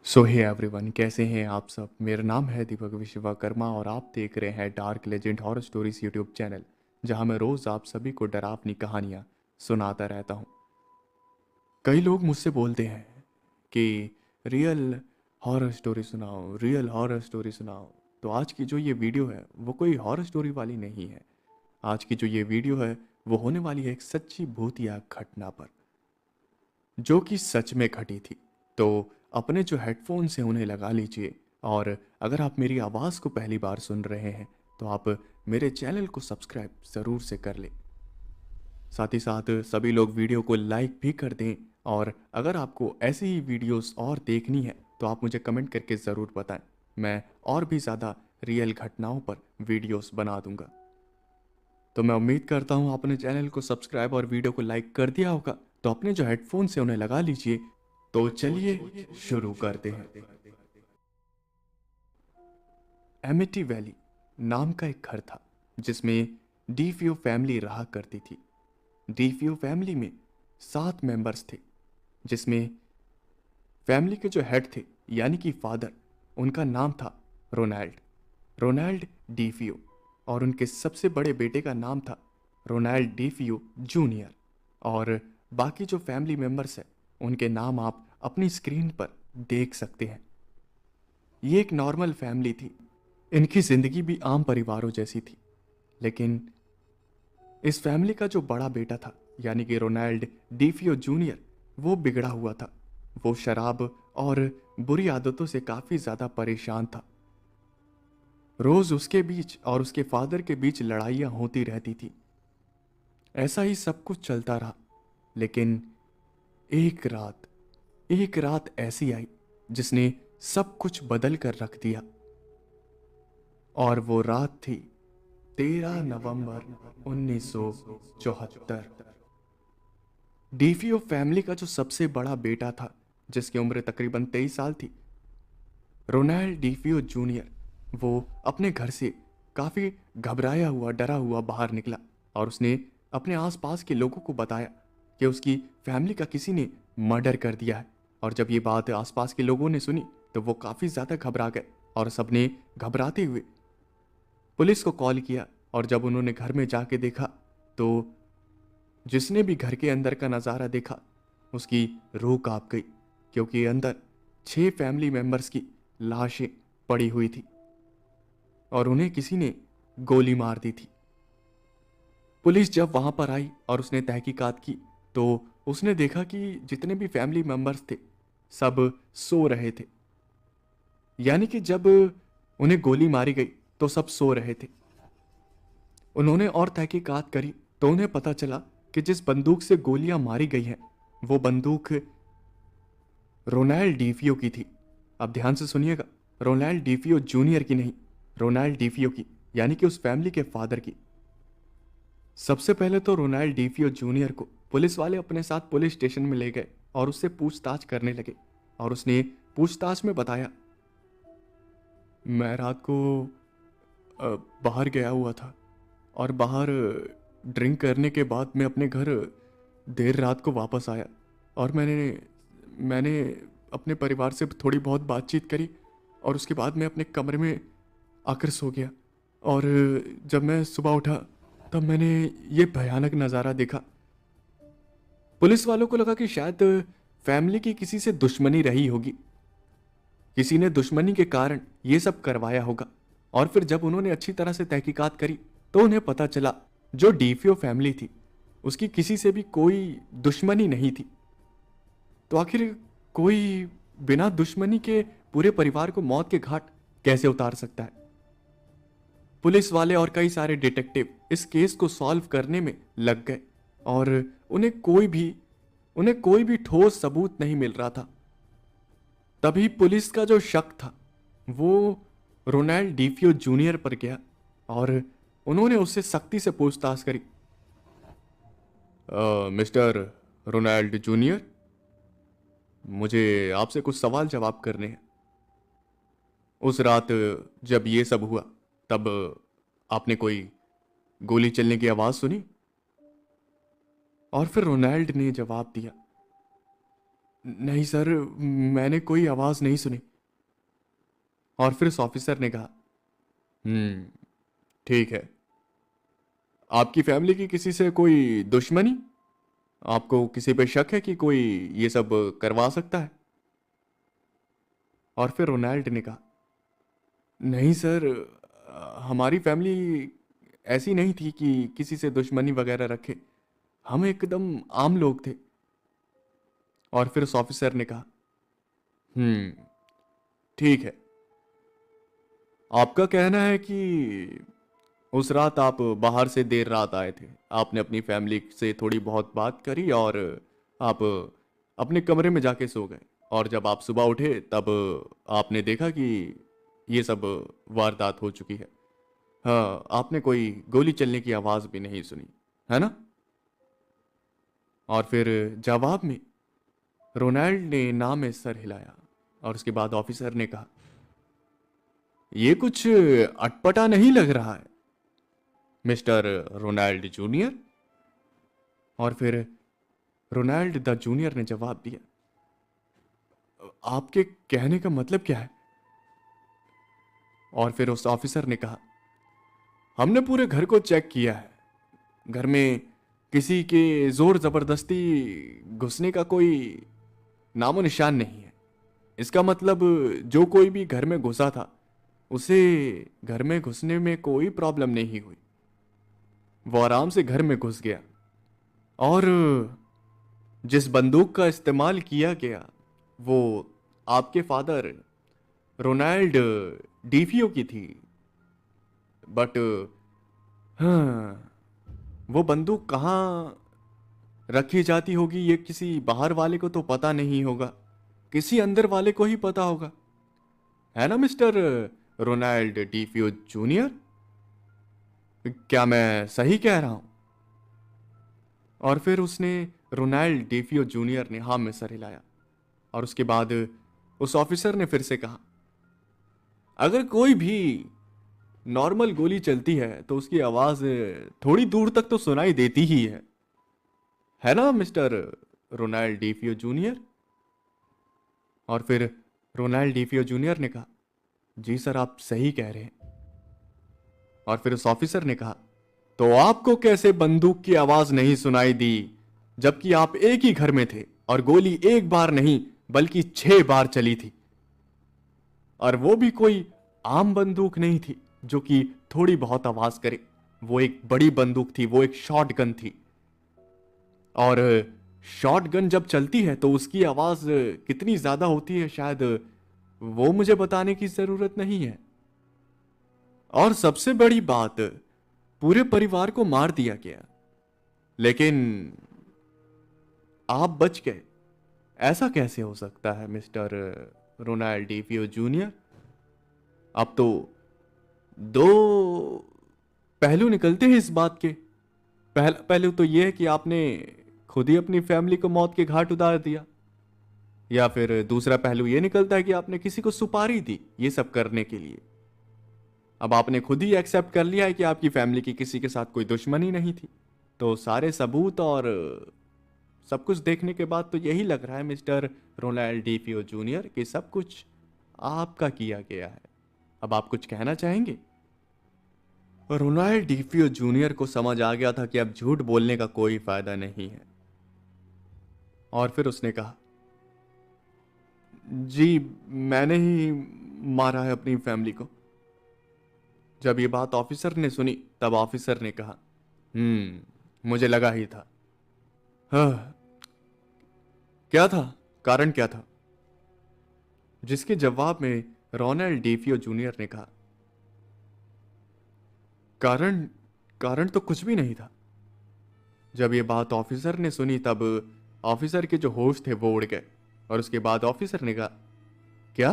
सो hey everyone, कैसे हैं आप सब। मेरा नाम है दीपक विश्वकर्मा और आप देख रहे हैं dark legend horror stories YouTube channel, जहां मैं रोज़ आप सभी को डरावनी कहानियां सुनाता रहता हूं। कई लोग मुझसे बोलते हैं कि रियल हॉरर स्टोरी सुनाओ, रियल हॉरर स्टोरी सुनाओ। तो आज की जो ये वीडियो है वो कोई हॉरर स्टोरी वाली नहीं है। आज की जो ये वीडियो है वो होने वाली है एक सच्ची भूतिया घटना पर, जो कि सच में घटी थी। तो अपने जो हेडफोन्स हैं उन्हें लगा लीजिए, और अगर आप मेरी आवाज़ को पहली बार सुन रहे हैं तो आप मेरे चैनल को सब्सक्राइब ज़रूर से कर लें। साथ ही साथ सभी लोग वीडियो को लाइक भी कर दें, और अगर आपको ऐसी ही वीडियोस और देखनी है तो आप मुझे कमेंट करके ज़रूर बताएं। मैं और भी ज़्यादा रियल घटनाओं पर वीडियोस बना दूंगा। तो मैं उम्मीद करता हूँ आपने चैनल को सब्सक्राइब और वीडियो को लाइक कर दिया होगा। तो अपने जो हेडफोन्स हैं उन्हें लगा लीजिए। तो चलिए शुरू करते हैं। एमिटी वैली नाम का एक घर था जिसमें डीफियो फैमिली रहा करती थी। डीफियो फैमिली में 7 मेंबर्स थे, जिसमें फैमिली के जो हेड थे यानी कि फादर, उनका नाम था रोनाल्ड रोनाल्ड डीफियो। और उनके सबसे बड़े बेटे का नाम था रोनाल्ड डीफियो जूनियर। और बाकी जो फैमिली मेंबर्स हैं उनके नाम आप अपनी स्क्रीन पर देख सकते हैं। ये एक नॉर्मल फैमिली थी। इनकी जिंदगी भी आम परिवारों जैसी थी। लेकिन इस फैमिली का जो बड़ा बेटा था यानी कि रोनाल्ड डीफियो जूनियर, वो बिगड़ा हुआ था। वो शराब और बुरी आदतों से काफी ज्यादा परेशान था। रोज उसके बीच और उसके फादर के बीच लड़ाइयां होती रहती थी। ऐसा ही सब कुछ चलता रहा। लेकिन एक रात एक रात ऐसी आई जिसने सब कुछ बदल कर रख दिया। और वो रात थी 13 नवंबर 1974। डीफियो फैमिली का जो सबसे बड़ा बेटा था, जिसकी उम्र तकरीबन 23 साल थी, रोनाल्ड डीफियो जूनियर, वो अपने घर से काफी घबराया हुआ, डरा हुआ बाहर निकला। और उसने अपने आसपास के लोगों को बताया कि उसकी फैमिली का किसी ने मर्डर कर दिया है। और जब ये बात आसपास के लोगों ने सुनी तो वो काफी ज्यादा घबरा गए, और सबने घबराते हुए पुलिस को कॉल किया। और जब उन्होंने घर में जाके देखा तो जिसने भी घर के अंदर का नज़ारा देखा उसकी रूह कांप गई, क्योंकि अंदर 6 फैमिली मेंबर्स की लाशें पड़ी हुई थी और उन्हें किसी ने गोली मार दी थी। पुलिस जब वहां पर आई और उसने तहकीकात की तो उसने देखा कि जितने भी फैमिली मेंबर्स थे सब सो रहे थे। यानी कि जब उन्हें गोली मारी गई तो सब सो रहे थे। उन्होंने और तहकीकात करी तो उन्हें पता चला कि जिस बंदूक से गोलियां मारी गई हैं वो बंदूक रोनाल्ड डीफियो की थी। अब ध्यान से सुनिएगा, रोनाल्ड डीफियो जूनियर की नहीं, रोनाल्ड डीफियो की, यानी कि उस फैमिली के फादर की। सबसे पहले तो रोनाल्ड डीफियो जूनियर को पुलिस वाले अपने साथ पुलिस स्टेशन में ले गए और उससे पूछताछ करने लगे। और उसने पूछताछ में बताया, मैं रात को बाहर गया हुआ था और बाहर ड्रिंक करने के बाद मैं अपने घर देर रात को वापस आया। और मैंने मैंने अपने परिवार से थोड़ी बहुत बातचीत करी और उसके बाद मैं अपने कमरे में आकर सो गया। और जब मैं सुबह उठा तब मैंने ये भयानक नज़ारा देखा। पुलिस वालों को लगा कि शायद फैमिली की किसी से दुश्मनी रही होगी, किसी ने दुश्मनी के कारण ये सब करवाया होगा। और फिर जब उन्होंने अच्छी तरह से तहकीकात करी तो उन्हें पता चला जो डीफियो फैमिली थी उसकी किसी से भी कोई दुश्मनी नहीं थी। तो आखिर कोई बिना दुश्मनी के पूरे परिवार को मौत के घाट कैसे उतार सकता है। पुलिस वाले और कई सारे डिटेक्टिव इस केस को सॉल्व करने में लग गए और उन्हें कोई भी ठोस सबूत नहीं मिल रहा था। तभी पुलिस का जो शक था वो रोनाल्ड डीफियो जूनियर पर गया और उन्होंने उससे सख्ती से पूछताछ करी। मिस्टर रोनाल्ड जूनियर, मुझे आपसे कुछ सवाल जवाब करने हैं। उस रात जब ये सब हुआ तब आपने कोई गोली चलने की आवाज सुनी? और फिर रोनाल्ड ने जवाब दिया, नहीं सर, मैंने कोई आवाज नहीं सुनी। और फिर उस ऑफिसर ने कहा, ठीक है। आपकी फैमिली की किसी से कोई दुश्मनी? आपको किसी पे शक है कि कोई ये सब करवा सकता है? और फिर रोनाल्ड ने कहा, नहीं सर, हमारी फैमिली ऐसी नहीं थी कि किसी से दुश्मनी वगैरह रखे। हम एकदम आम लोग थे। और फिर उस ऑफिसर ने कहा, हम्म ठीक है। आपका कहना है कि उस रात आप बाहर से देर रात आए थे, आपने अपनी फैमिली से थोड़ी बहुत बात करी और आप अपने कमरे में जाके सो गए। और जब आप सुबह उठे तब आपने देखा कि ये सब वारदात हो चुकी है। हाँ, आपने कोई गोली चलने की आवाज़ भी नहीं सुनी, है ना? और फिर जवाब में रोनाल्ड ने ना में सर हिलाया। और उसके बाद ऑफिसर ने कहा, ये कुछ अटपटा नहीं लग रहा है मिस्टर रोनाल्ड जूनियर। और फिर रोनाल्ड द जूनियर ने जवाब दिया, आपके कहने का मतलब क्या है? और फिर उस ऑफिसर ने कहा, हमने पूरे घर को चेक किया है। घर में किसी के जोर जबरदस्ती घुसने का कोई नामो निशान नहीं है। इसका मतलब जो कोई भी घर में घुसा था उसे घर में घुसने में कोई प्रॉब्लम नहीं हुई। वो आराम से घर में घुस गया। और जिस बंदूक का इस्तेमाल किया गया वो आपके फादर रोनाल्ड डीफियो की थी। बट हाँ, वो बंदूक कहाँ रखी जाती होगी ये किसी बाहर वाले को तो पता नहीं होगा, किसी अंदर वाले को ही पता होगा, है ना मिस्टर रोनाल्ड डीफियो जूनियर? क्या मैं सही कह रहा हूं? और फिर उसने रोनाल्ड डीफियो जूनियर ने हाँ में सर हिलाया। और उसके बाद उस ऑफिसर ने फिर से कहा, अगर कोई भी नॉर्मल गोली चलती है तो उसकी आवाज थोड़ी दूर तक तो सुनाई देती ही है ना मिस्टर रोनाल्ड डीफियो जूनियर? और फिर रोनाल्ड डीफियो जूनियर ने कहा, जी सर, आप सही कह रहे हैं। और फिर उस ऑफिसर ने कहा, तो आपको कैसे बंदूक की आवाज नहीं सुनाई दी जबकि आप एक ही घर में थे और गोली एक बार नहीं बल्कि 6 बार चली थी? और वो भी कोई आम बंदूक नहीं थी जो कि थोड़ी बहुत आवाज करे। वो एक बड़ी बंदूक थी, वो एक शॉटगन थी। और शॉटगन जब चलती है तो उसकी आवाज कितनी ज्यादा होती है शायद वो मुझे बताने की जरूरत नहीं है। और सबसे बड़ी बात, पूरे परिवार को मार दिया गया लेकिन आप बच गए। ऐसा कैसे हो सकता है मिस्टर रोनाल्ड डीफियो जूनियर? अब तो दो पहलू निकलते हैं इस बात के। पहला पहलू तो यह है कि आपने खुद ही अपनी फैमिली को मौत के घाट उतार दिया, या फिर दूसरा पहलू यह निकलता है कि आपने किसी को सुपारी दी ये सब करने के लिए। अब आपने खुद ही एक्सेप्ट कर लिया है कि आपकी फैमिली की किसी के साथ कोई दुश्मनी नहीं थी। तो सारे सबूत और सब कुछ देखने के बाद तो यही लग रहा है मिस्टर रोनाल्ड डीफियो जूनियर कि सब कुछ आपका किया गया है। अब आप कुछ कहना चाहेंगे? रोनाल्ड डीफियो जूनियर को समझ आ गया था कि अब झूठ बोलने का कोई फायदा नहीं है। और फिर उसने कहा, जी, मैंने ही मारा है अपनी फैमिली को। जब ये बात ऑफिसर ने सुनी तब ऑफिसर ने कहा, मुझे लगा ही था। हाँ, क्या था? कारण क्या था? जिसके जवाब में रोनाल्ड डीफियो जूनियर ने कहा, कारण कारण तो कुछ भी नहीं था। जब ये बात ऑफिसर ने सुनी तब ऑफिसर के जो होश थे वो उड़ गए। और उसके बाद ऑफिसर ने कहा, क्या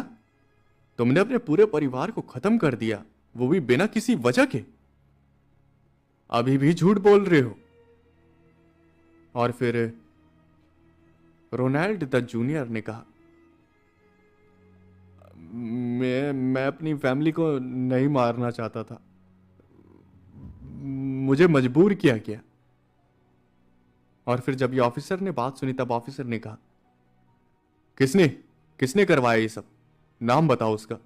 तुमने अपने पूरे परिवार को खत्म कर दिया, वो भी बिना किसी वजह के? अभी भी झूठ बोल रहे हो? और फिर रोनाल्ड द जूनियर ने कहा, मैं अपनी फैमिली को नहीं मारना चाहता था, मुझे मजबूर किया गया। और फिर जब ये ऑफिसर ने बात सुनी तब ऑफिसर ने कहा, किसने किसने करवाया ये सब? नाम बताओ उसका।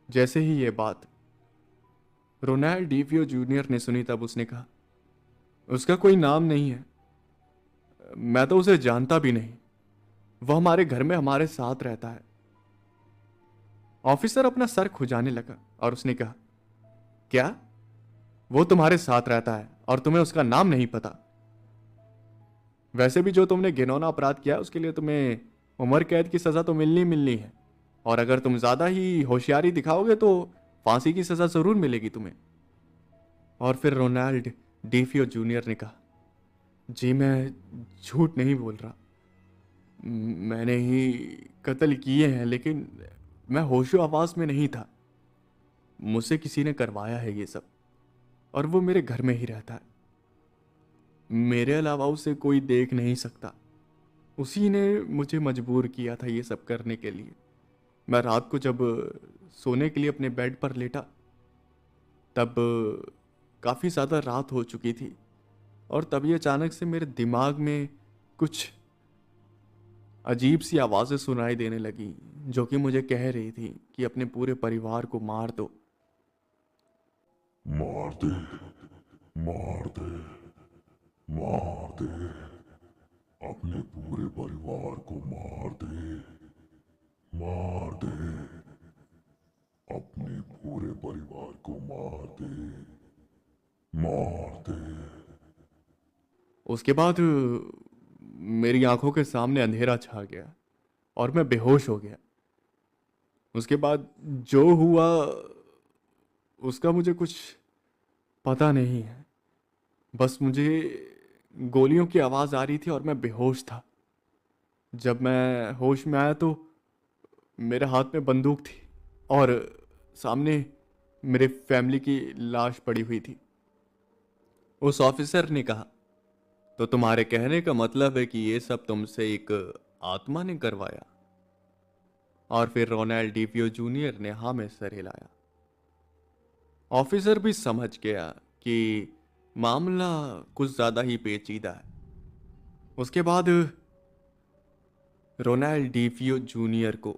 जैसे ही ये बात रोनाल्ड डीवियो जूनियर ने सुनी तब उसने कहा, उसका कोई नाम नहीं है, मैं तो उसे जानता भी नहीं, वह हमारे घर में हमारे साथ रहता है। ऑफिसर अपना सर खुजाने लगा और उसने कहा, क्या? वो तुम्हारे साथ रहता है और तुम्हें उसका नाम नहीं पता? वैसे भी जो तुमने घिनौना अपराध किया उसके लिए तुम्हें उम्र कैद की सजा तो मिलनी मिलनी है, और अगर तुम ज्यादा ही होशियारी दिखाओगे तो फांसी की सजा जरूर मिलेगी तुम्हें। और फिर रोनाल्ड डीफियो जूनियर ने कहा, जी मैं झूठ नहीं बोल रहा, मैंने ही कत्ल किए हैं, लेकिन मैं होशो आवाज में नहीं था, मुझसे किसी ने करवाया है ये सब, और वो मेरे घर में ही रहता है, मेरे अलावा उसे कोई देख नहीं सकता, उसी ने मुझे मजबूर किया था ये सब करने के लिए। मैं रात को जब सोने के लिए अपने बेड पर लेटा तब काफ़ी ज़्यादा रात हो चुकी थी, और तभी अचानक से मेरे दिमाग में कुछ अजीब सी आवाज़ें सुनाई देने लगी जो कि मुझे कह रही थी कि अपने पूरे परिवार को मार दो। मार दे, मार दे, मार दे, अपने पूरे परिवार को मार दे, मार दे, अपने पूरे परिवार को मार दे, मार दे। उसके बाद मेरी आंखों के सामने अंधेरा छा गया और मैं बेहोश हो गया। उसके बाद जो हुआ उसका मुझे कुछ पता नहीं है, बस मुझे गोलियों की आवाज़ आ रही थी और मैं बेहोश था। जब मैं होश में आया तो मेरे हाथ में बंदूक थी और सामने मेरे फैमिली की लाश पड़ी हुई थी। उस ऑफिसर ने कहा, तो तुम्हारे कहने का मतलब है कि ये सब तुमसे एक आत्मा ने करवाया? और फिर रोनाल्ड डीपियो जूनियर ने हाँ में सर हिलाया। ऑफिसर भी समझ गया कि मामला कुछ ज्यादा ही पेचीदा है। उसके बाद रोनाल्ड डीपियो जूनियर को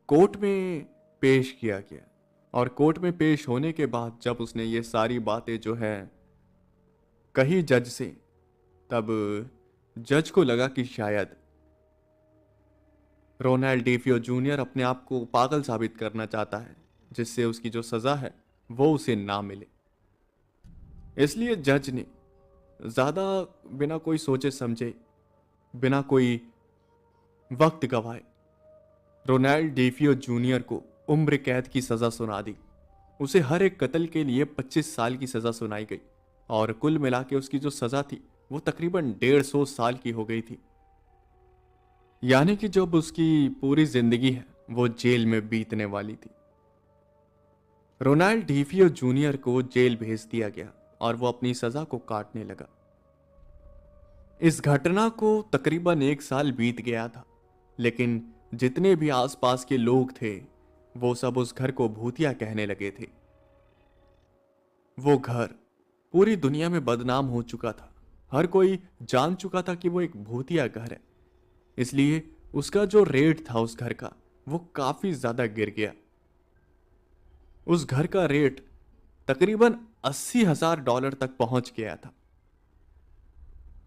कोर्ट में पेश किया गया, और कोर्ट में पेश होने के बाद जब उसने ये सारी बातें जो है कही जज से, तब जज को लगा कि शायद रोनाल्ड डीपियो जूनियर अपने आप को पागल साबित करना चाहता है, जिससे उसकी जो सजा है वो उसे ना मिले। इसलिए जज ने ज्यादा बिना कोई सोचे समझे, बिना कोई वक्त गवाए रोनाल्ड डीपियो जूनियर को उम्र कैद की सजा सुना दी। उसे हर एक कत्ल के लिए 25 साल की सजा सुनाई गई, और कुल मिला के उसकी जो सजा थी वो तकरीबन 150 साल की हो गई थी। यानी कि जब उसकी पूरी जिंदगी है वो जेल में बीतने वाली थी। रोनाल्ड डीपियो जूनियर को जेल भेज दिया गया और वो अपनी सजा को काटने लगा। इस घटना को तकरीबन 1 साल बीत गया था, लेकिन जितने भी आसपास के लोग थे वो सब उस घर को भूतिया कहने लगे थे। वो घर पूरी दुनिया में बदनाम हो चुका था, हर कोई जान चुका था कि वो एक भूतिया घर है, इसलिए उसका जो रेट था उस घर का वो काफी ज्यादा गिर गया। उस घर का रेट तकरीबन $80,000 तक पहुंच गया था।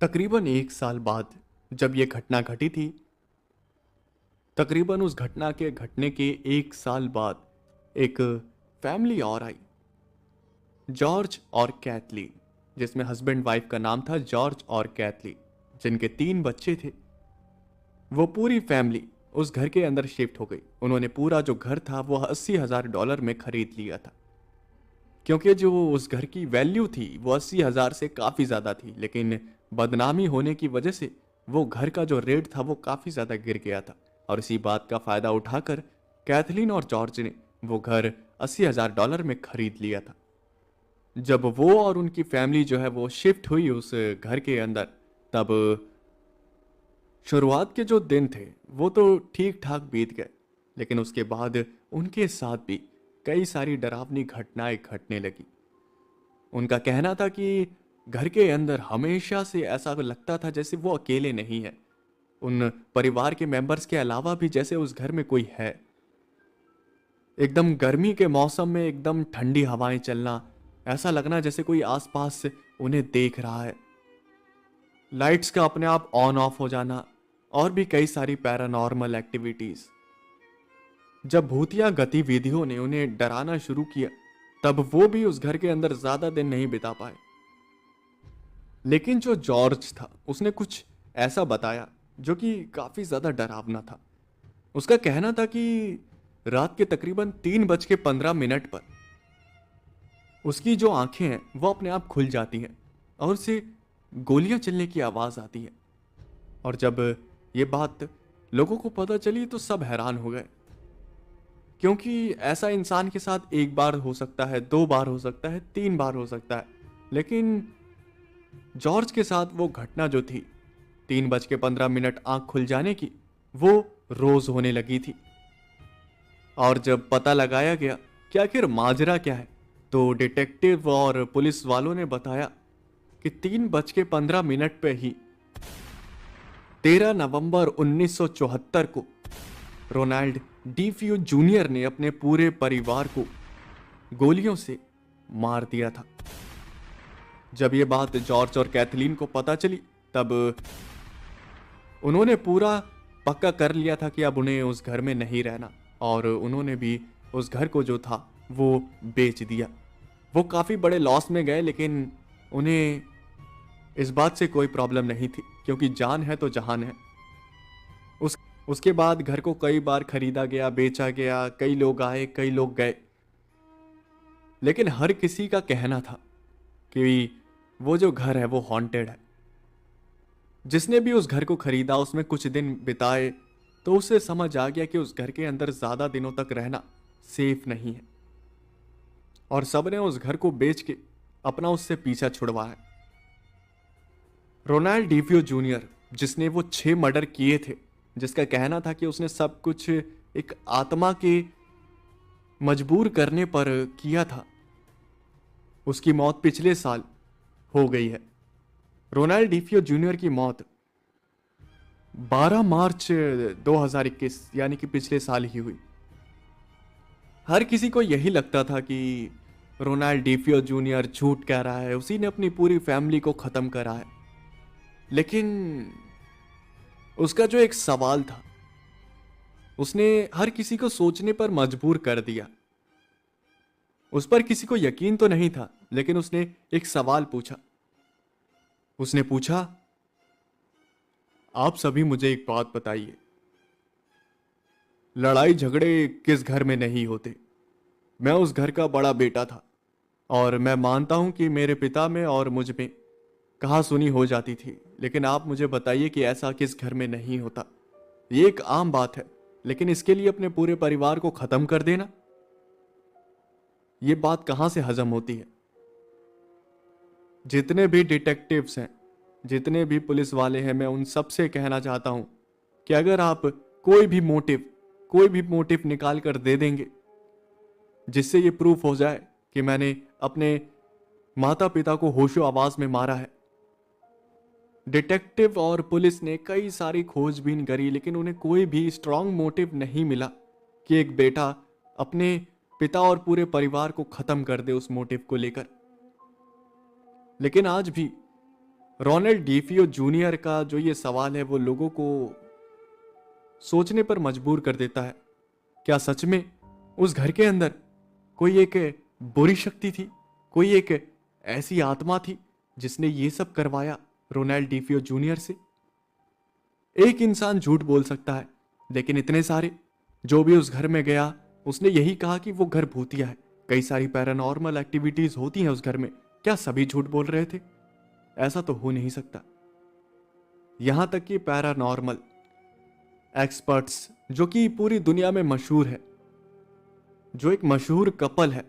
तकरीबन 1 साल बाद जब यह घटना घटी थी, तकरीबन उस घटना के घटने के 1 साल बाद एक फैमिली और आई, जॉर्ज और कैथलीन, जिसमें हस्बैंड वाइफ का नाम था जॉर्ज और कैथलीन, जिनके 3 बच्चे थे। वो पूरी फैमिली उस घर के अंदर शिफ्ट हो गई। उन्होंने पूरा जो घर था वो $80,000 में खरीद लिया था, क्योंकि जो उस घर की वैल्यू थी वो 80,000 से काफ़ी ज़्यादा थी, लेकिन बदनामी होने की वजह से वो घर का जो रेट था वो काफ़ी ज़्यादा गिर गया था। और इसी बात का फ़ायदा उठाकर कैथलीन और जॉर्ज ने वो घर $80,000 में खरीद लिया था। जब वो और उनकी फैमिली जो है वो शिफ्ट हुई उस घर के अंदर, तब शुरुआत के जो दिन थे वो तो ठीक ठाक बीत गए, लेकिन उसके बाद उनके साथ भी कई सारी डरावनी घटनाएं घटने लगी। उनका कहना था कि घर के अंदर हमेशा से ऐसा लगता था जैसे वो अकेले नहीं है, उन परिवार के मेंबर्स के अलावा भी जैसे उस घर में कोई है। एकदम गर्मी के मौसम में एकदम ठंडी हवाएं चलना, ऐसा लगना जैसे कोई आसपास से उन्हें देख रहा है। लाइट्स का अपने आप ऑन ऑफ हो जाना, और भी कई सारी पैरानॉर्मल एक्टिविटीज। जब भूतिया गतिविधियों ने उन्हें डराना शुरू किया, तब वो भी उस घर के अंदर ज्यादा दिन नहीं बिता पाए। लेकिन जो जॉर्ज था उसने कुछ ऐसा बताया जो कि काफी ज्यादा डरावना था। उसका कहना था कि रात के तकरीबन 3:15 पर उसकी जो आंखें हैं वो अपने आप खुल जाती हैं और उसे गोलियां चलने की आवाज आती है। और जब ये बात लोगों को पता चली तो सब हैरान हो गए, क्योंकि ऐसा इंसान के साथ एक बार हो सकता है, 2 बार हो सकता है, 3 बार हो सकता है, लेकिन जॉर्ज के साथ वो घटना जो थी 3:15 आंख खुल जाने की, वो रोज होने लगी थी। और जब पता लगाया गया कि आखिर माजरा क्या है, तो डिटेक्टिव और पुलिस वालों ने बताया कि 3:15 पे ही 13 नवंबर 1974 को रोनाल्ड डीफियो जूनियर ने अपने पूरे परिवार को गोलियों से मार दिया था। जब यह बात जॉर्ज और कैथलीन को पता चली, तब उन्होंने पूरा पक्का कर लिया था कि अब उन्हें उस घर में नहीं रहना, और उन्होंने भी उस घर को जो था वो बेच दिया। वो काफी बड़े लॉस में गए, लेकिन उन्हें इस बात से कोई प्रॉब्लम नहीं थी, क्योंकि जान है तो जहान है। उसके बाद घर को कई बार खरीदा गया, बेचा गया, कई लोग आए, कई लोग गए, लेकिन हर किसी का कहना था कि वो जो घर है वो हॉन्टेड है। जिसने भी उस घर को खरीदा, उसमें कुछ दिन बिताए, तो उसे समझ आ गया कि उस घर के अंदर ज्यादा दिनों तक रहना सेफ नहीं है, और सबने उस घर को बेच के अपना उससे पीछा छुड़वाया। रोनाल्ड डीफियो जूनियर, जिसने वो 6 मर्डर किए थे, जिसका कहना था कि उसने सब कुछ एक आत्मा के मजबूर करने पर किया था, उसकी मौत पिछले साल हो गई है। रोनाल्ड डीफियो जूनियर की मौत 12 मार्च 2021 यानी कि पिछले साल ही हुई। हर किसी को यही लगता था कि रोनाल्ड डीफियो जूनियर झूठ कह रहा है, उसी ने अपनी पूरी फैमिली को खत्म करा है। लेकिन उसका जो एक सवाल था, उसने हर किसी को सोचने पर मजबूर कर दिया। उस पर किसी को यकीन तो नहीं था, लेकिन उसने एक सवाल पूछा। उसने पूछा, आप सभी मुझे एक बात बताइए, लड़ाई झगड़े किस घर में नहीं होते? मैं उस घर का बड़ा बेटा था, और मैं मानता हूं कि मेरे पिता में और मुझ में कहा सुनी हो जाती थी, लेकिन आप मुझे बताइए कि ऐसा किस घर में नहीं होता? ये एक आम बात है, लेकिन इसके लिए अपने पूरे परिवार को खत्म कर देना, ये बात कहां से हजम होती है? जितने भी डिटेक्टिव्स हैं, जितने भी पुलिस वाले हैं, मैं उन सब से कहना चाहता हूं कि अगर आप कोई भी मोटिव निकाल कर दे देंगे जिससे ये प्रूफ हो जाए कि मैंने अपने माता पिता को होशो आवाज में मारा है। डिटेक्टिव और पुलिस ने कई सारी खोजबीन करी, लेकिन उन्हें कोई भी स्ट्रांग मोटिव नहीं मिला कि एक बेटा अपने पिता और पूरे परिवार को खत्म कर दे उस मोटिव को लेकर। लेकिन आज भी रोनाल्ड डीफियो जूनियर का जो ये सवाल है, वो लोगों को सोचने पर मजबूर कर देता है। क्या सच में उस घर के अंदर कोई एक बुरी शक्ति थी, कोई एक ऐसी आत्मा थी जिसने ये सब करवाया रोनाल्ड डीफियो जूनियर से? एक इंसान झूठ बोल सकता है, लेकिन इतने सारे, जो भी उस घर में गया उसने यही कहा कि वो घर भूतिया है, कई सारी पैरानॉर्मल एक्टिविटीज होती हैं उस घर में। क्या सभी झूठ बोल रहे थे? ऐसा तो हो नहीं सकता। यहां तक कि पैरानॉर्मल एक्सपर्ट्स, जो कि पूरी दुनिया में मशहूर है, जो एक मशहूर कपल है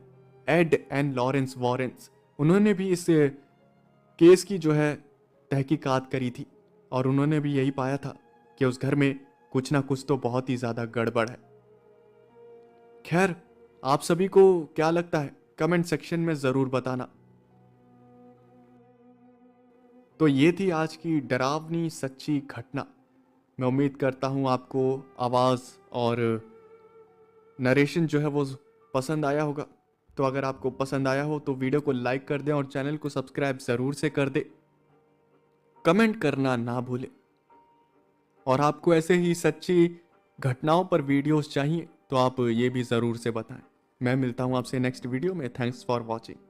एड एंड लॉरेंस वॉरेंस, उन्होंने भी इस केस की जो है तहकीकात करी थी, और उन्होंने भी यही पाया था कि उस घर में कुछ ना कुछ तो बहुत ही ज्यादा गड़बड़ है। खैर, आप सभी को क्या लगता है कमेंट सेक्शन में जरूर बताना। तो ये थी आज की डरावनी सच्ची घटना मैं उम्मीद करता हूँ आपको आवाज़ और नरेशन जो है वो पसंद आया होगा। तो अगर आपको पसंद आया हो तो वीडियो को लाइक कर दें और चैनल को सब्सक्राइब ज़रूर से कर दें। कमेंट करना ना भूलें। और आपको ऐसे ही सच्ची घटनाओं पर वीडियोस चाहिए तो आप ये भी ज़रूर से बताएं। मैं मिलता हूँ आपसे नेक्स्ट वीडियो में। Thanks for watching.